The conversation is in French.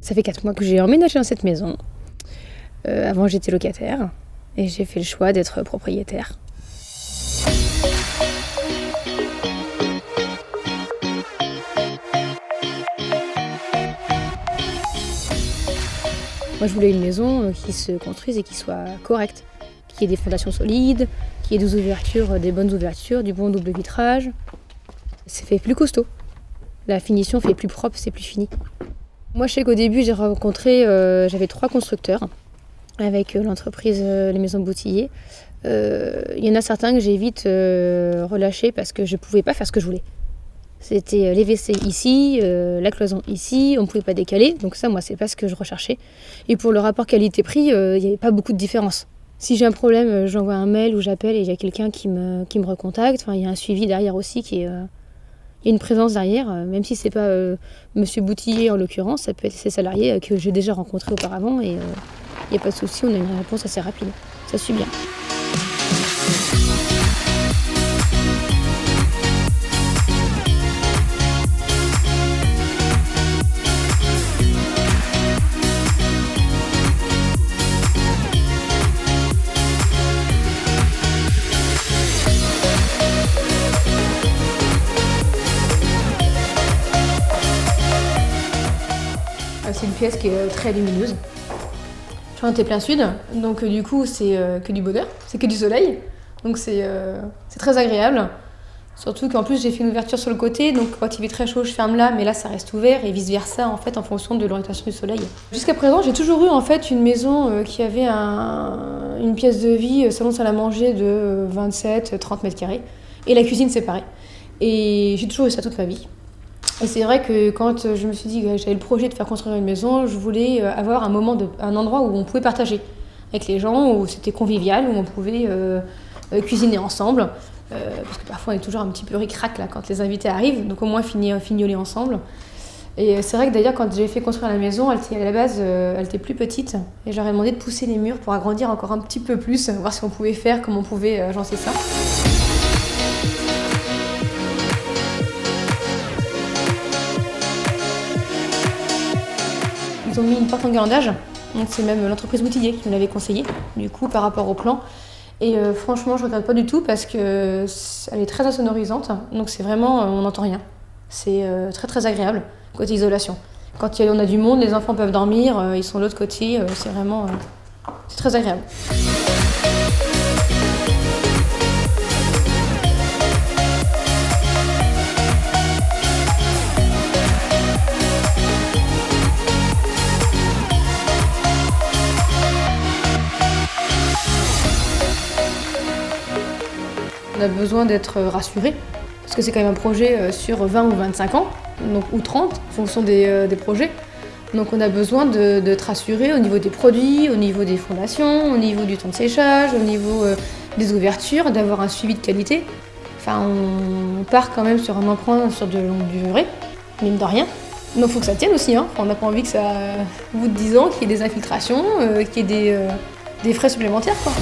Ça fait 4 mois que j'ai emménagé dans cette maison. Avant, j'étais locataire et j'ai fait le choix d'être propriétaire. Moi, je voulais une maison qui se construise et qui soit correcte, qui ait des fondations solides, qui ait des ouvertures, des bonnes ouvertures, du bon double vitrage. C'est fait plus costaud. La finition fait plus propre, c'est plus fini. Moi, je sais qu'au début, j'ai rencontré, j'avais 3 constructeurs avec l'entreprise Les Maisons Boutillier. Il y en a certains que j'ai vite relâchés parce que je ne pouvais pas faire ce que je voulais. C'était les WC ici, la cloison ici, on ne pouvait pas décaler. Donc ça, moi, c'est pas ce que je recherchais. Et pour le rapport qualité-prix, il n'y avait pas beaucoup de différence. Si j'ai un problème, j'envoie un mail ou j'appelle et il y a quelqu'un qui me recontacte. Enfin, il y a un suivi derrière aussi qui est... Il y a une présence derrière, même si c'est pas Monsieur Boutillier en l'occurrence, ça peut être ses salariés que j'ai déjà rencontrés auparavant et il n'y a pas de souci, on a une réponse assez rapide. Ça suit bien. C'est une pièce qui est très lumineuse. Je suis en plein sud, donc du coup c'est que du bonheur, c'est que du soleil, donc c'est très agréable. Surtout qu'en plus j'ai fait une ouverture sur le côté, donc quand il fait très chaud je ferme là, mais là ça reste ouvert et vice versa en fait en fonction de l'orientation du soleil. Jusqu'à présent j'ai toujours eu en fait une maison qui avait une pièce de vie, salon salle à manger de 27-30 mètres carrés et la cuisine séparée. Et j'ai toujours eu ça toute ma vie. Et c'est vrai que quand je me suis dit que j'avais le projet de faire construire une maison, je voulais avoir un endroit où on pouvait partager avec les gens, où c'était convivial, où on pouvait cuisiner ensemble. Parce que parfois on est toujours un petit peu ric-rac là, quand les invités arrivent, donc au moins fignoler ensemble. Et c'est vrai que d'ailleurs quand j'ai fait construire la maison, à la base elle était plus petite et j'aurais demandé de pousser les murs pour agrandir encore un petit peu plus, voir ce qu'on pouvait faire, comment on pouvait agencer ça. Ils ont mis une porte en garandage, donc c'est même l'entreprise Boutillier qui me l'avait conseillé, du coup par rapport au plan. Et franchement, je ne regrette pas du tout parce qu'elle est très insonorisante, donc c'est vraiment, on n'entend rien. C'est très très agréable, côté isolation. Quand on a du monde, les enfants peuvent dormir, ils sont de l'autre côté, c'est vraiment c'est très agréable. On a besoin d'être rassuré, parce que c'est quand même un projet sur 20 ou 25 ans, donc, ou 30, en fonction des projets. Donc on a besoin d'être rassuré au niveau des produits, au niveau des fondations, au niveau du temps de séchage, au niveau des ouvertures, d'avoir un suivi de qualité. Enfin, on part quand même sur un emprunt sur de longue durée, mine de rien. Donc il faut que ça tienne aussi, hein. On n'a pas envie que ça, au bout de 10 ans, qu'il y ait des infiltrations, qu'il y ait des frais supplémentaires, quoi.